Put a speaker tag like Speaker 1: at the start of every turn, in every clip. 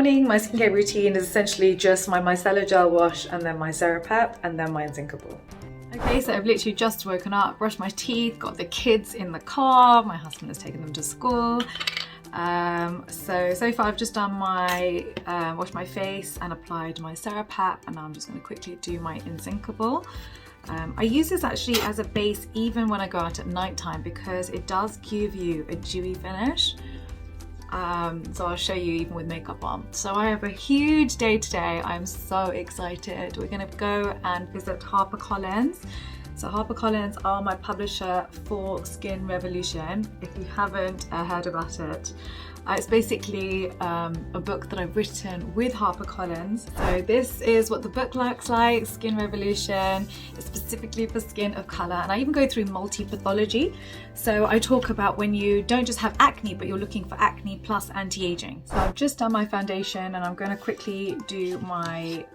Speaker 1: morning, my skincare routine is essentially just my micellar gel wash and then my Cerapep and then my Inzinkable. Okay, so I've literally just woken up, brushed my teeth, got the kids in the car, my husband has taken them to school. So far I've just done my, washed my face and applied my Cerapep, and now I'm just going to quickly do my Inzinkable. I use this actually as a base even when I go out at night time because it does give you a dewy finish. So I'll show you even with makeup on. So I have a huge day today. I'm so excited. We're going to go and visit HarperCollins. So HarperCollins are my publisher for Skin Revolution, if you haven't heard about it. It's basically a book that I've written with HarperCollins. So this is what the book looks like, Skin Revolution. It's specifically for skin of color, and I even go through multi-pathology. So I talk about when you don't just have acne, but you're looking for acne plus anti-aging. So I've just done my foundation, and I'm going to quickly do my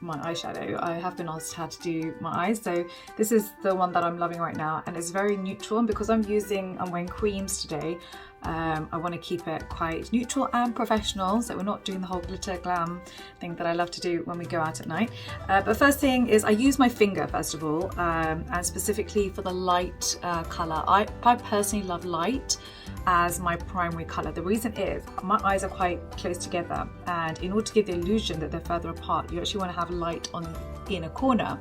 Speaker 1: my eyeshadow. I have been asked how to do my eyes, so this is the one that I'm loving right now, and it's very neutral, and because I'm wearing creams today, I want to keep it quite neutral and professional, so we're not doing the whole glitter glam thing that I love to do when we go out at night. But first thing is I use my finger first of all, and specifically for the light colour. I personally love light as my primary colour. The reason is my eyes are quite close together, and in order to give the illusion that they're further apart, you actually want to have light on the inner corner.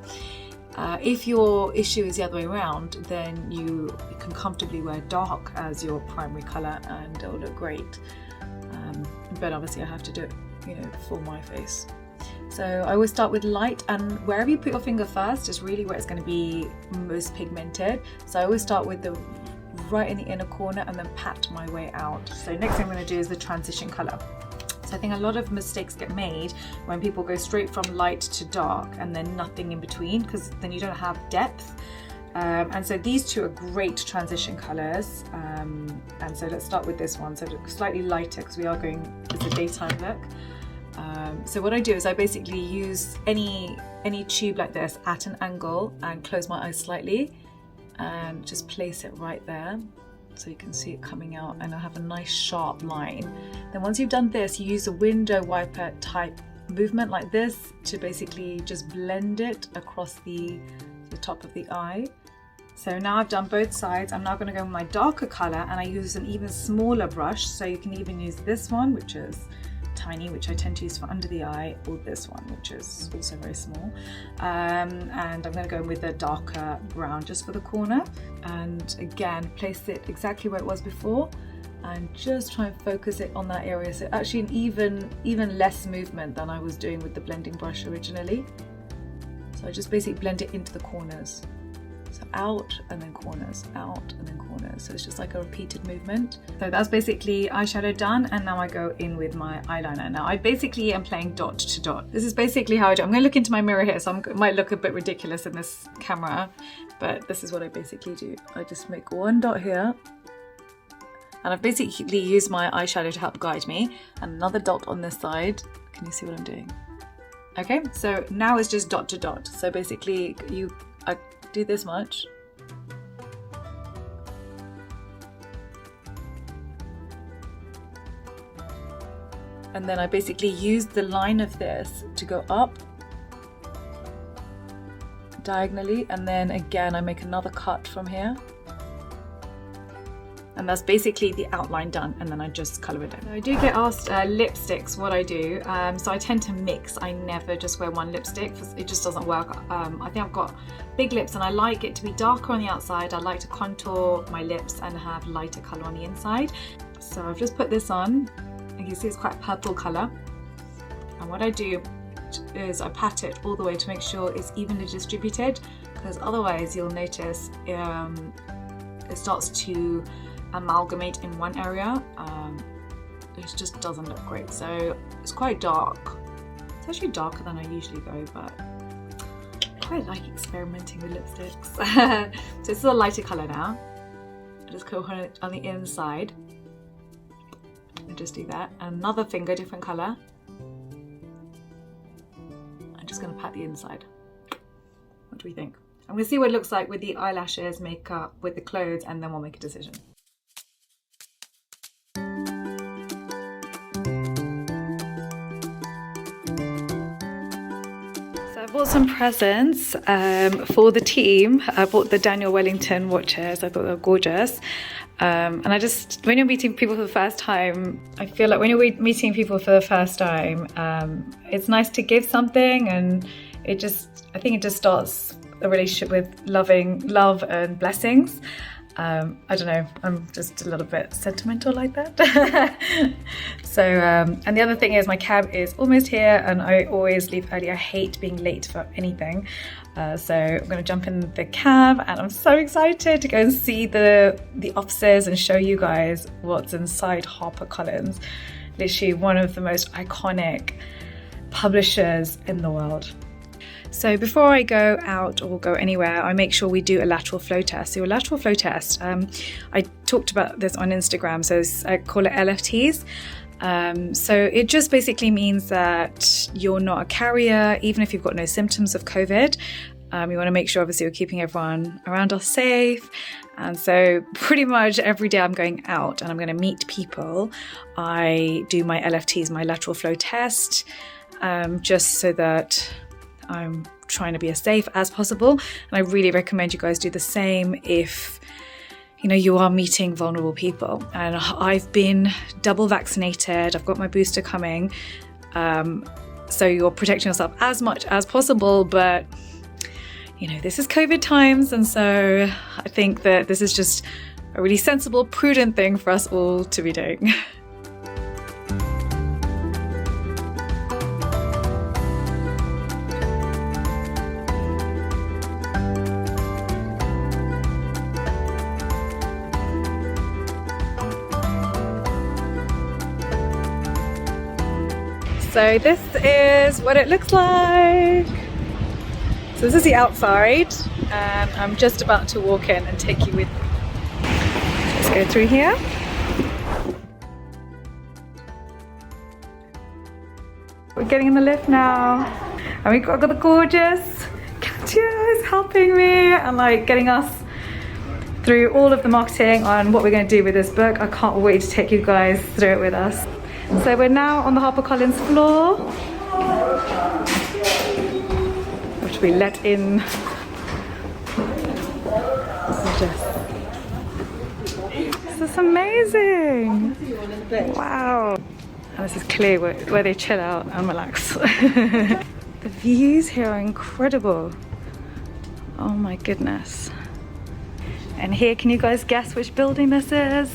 Speaker 1: If your issue is the other way around, then you can comfortably wear dark as your primary colour and it'll look great. But obviously I have to do it, for my face. So I always start with light, and wherever you put your finger first is really where it's going to be most pigmented. So I always start with the right in the inner corner and then pat my way out. So next thing I'm going to do is the transition colour. So I think a lot of mistakes get made when people go straight from light to dark and then nothing in between, because then you don't have depth. And so these two are great transition colours. And so let's start with this one. So slightly lighter because we are going, it's a daytime look. So what I do is I basically use any tube like this at an angle and close my eyes slightly and just place it right there. So you can see it coming out, and I have a nice sharp line. Then once you've done this, you use a window wiper type movement like this to basically just blend it across the top of the eye. So now I've done both sides. I'm now going to go with my darker colour, and I use an even smaller brush. So you can even use this one, which is tiny, which I tend to use for under the eye, or this one, which is also very small. And I'm going to go with a darker brown just for the corner, and again place it exactly where it was before and just try and focus it on that area. So actually an even less movement than I was doing with the blending brush originally. So I just basically blend it into the corners. So out and then corners, out and then corners. So it's just like a repeated movement. So that's basically eyeshadow done, and now I go in with my eyeliner. Now I basically am playing dot to dot. This is basically how I do. I'm going to look into my mirror here, so it might look a bit ridiculous in this camera, but this is what I basically do. I just make one dot here, and I've basically used my eyeshadow to help guide me, and another dot on this side. Can you see what I'm doing? Okay, so now it's just dot to dot. So basically I do this much, and then I basically use the line of this to go up diagonally, and then again I make another cut from here, and that's basically the outline done, and then I just colour it in. I do get asked lipsticks what I do, so I tend to mix. I never just wear one lipstick, it just doesn't work. I think I've got big lips and I like it to be darker on the outside. I like to contour my lips and have lighter colour on the inside. So I've just put this on, you can see it's quite a purple colour, and what I do is I pat it all the way to make sure it's evenly distributed, because otherwise you'll notice it starts to amalgamate in one area. It just doesn't look great. So it's quite dark. It's actually darker than I usually go, but I quite like experimenting with lipsticks. So it's a lighter colour now. I just go on it on the inside and just do that. Another finger, different colour. I'm just going to pat the inside. What do we think? I'm going to see what it looks like with the eyelashes, makeup, with the clothes, and then we'll make a decision. bought some presents for the team. I bought the Daniel Wellington watches. I thought they were gorgeous. And I just, when you're meeting people for the first time, I feel like when you're meeting people for the first time, it's nice to give something, and I think it just starts a relationship with love and blessings. I don't know, I'm just a little bit sentimental like that. So, and the other thing is my cab is almost here, and I always leave early. I hate being late for anything. So I'm going to jump in the cab, and I'm so excited to go and see the offices and show you guys what's inside HarperCollins. Literally one of the most iconic publishers in the world. So before I go out or go anywhere, I make sure we do a lateral flow test. So a lateral flow test, I talked about this on Instagram, so I call it LFTs. So it just basically means that you're not a carrier, even if you've got no symptoms of COVID. You want to make sure, obviously, you're keeping everyone around us safe. And so pretty much every day I'm going out and I'm going to meet people, I do my LFTs, my lateral flow test, just so that I'm trying to be as safe as possible. And I really recommend you guys do the same if you are meeting vulnerable people. And I've been double vaccinated. I've got my booster coming. So you're protecting yourself as much as possible, but this is COVID times. And so I think that this is just a really sensible, prudent thing for us all to be doing. So this is what it looks like. So this is the outside, and I'm just about to walk in and take you with me. Let's go through here. We're getting in the lift now, and we've got the gorgeous Katya is helping me and getting us through all of the marketing on what we're going to do with this book. I can't wait to take you guys through it with us. So we're now on the HarperCollins floor. We have to be let in. This is amazing. Wow. And this is clear where they chill out and relax. The views here are incredible. Oh my goodness. And here, can you guys guess which building this is?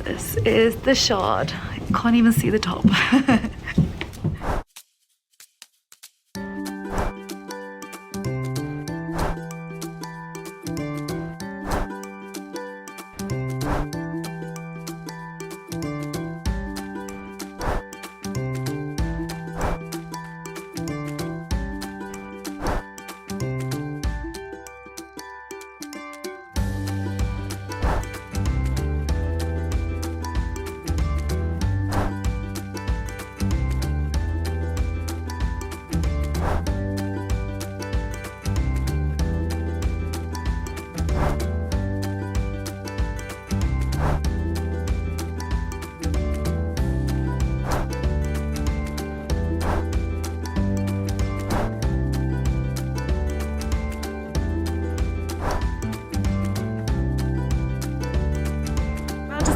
Speaker 1: This is the Shard. I can't even see the top.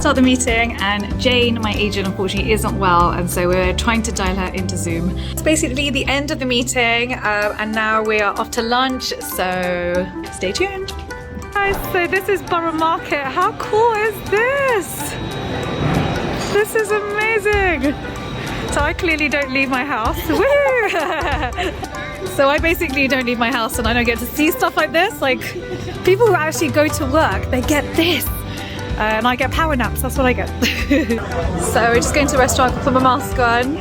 Speaker 1: Start the meeting, and Jane, my agent, unfortunately isn't well, and so we're trying to dial her into Zoom. It's basically the end of the meeting, and now we are off to lunch, so stay tuned. Guys, so this is Borough Market. How cool is this? This is amazing. So I clearly don't leave my house. Woo! So I basically don't leave my house, and I don't get to see stuff like this. Like, people who actually go to work, they get this. And I get power naps, that's what I get. So we're just going to a restaurant, put my mask on.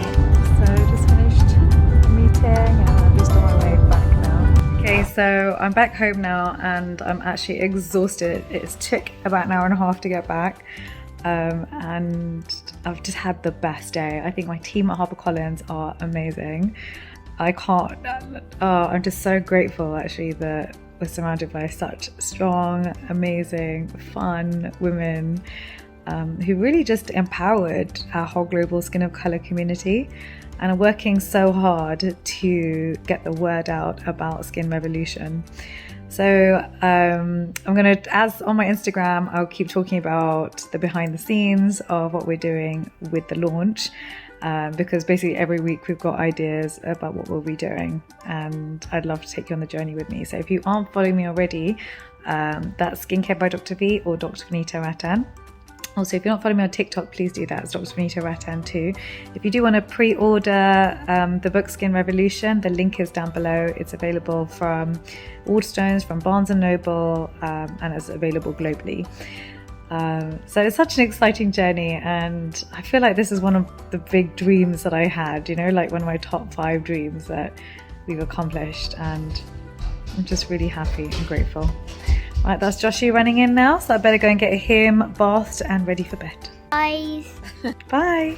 Speaker 1: So just finished the meeting, and I'm just on my way back now. Okay, so I'm back home now, and I'm actually exhausted. It took about an hour and a half to get back. And I've just had the best day. I think my team at HarperCollins are amazing. I'm just so grateful actually that we're surrounded by such strong, amazing, fun women. who really just empowered our whole global Skin of Colour community and are working so hard to get the word out about Skin Revolution. So I'm gonna, as on my Instagram, I'll keep talking about the behind the scenes of what we're doing with the launch, because basically every week we've got ideas about what we'll be doing, and I'd love to take you on the journey with me. So if you aren't following me already, that's Skincare by Dr. V or Dr. Vanita Rattan. Also, if you're not following me on TikTok, please do that. It's Dr. Vanita Rattan too. If you do want to pre-order the book Skin Revolution, the link is down below. It's available from Waterstones, from Barnes & Noble, and it's available globally. So it's such an exciting journey, and I feel like this is one of the big dreams that I had, you know, like one of my top 5 dreams that we've accomplished, and I'm just really happy and grateful. Right, that's Joshy running in now, so I better go and get him bathed and ready for bed.
Speaker 2: Bye.
Speaker 1: Bye.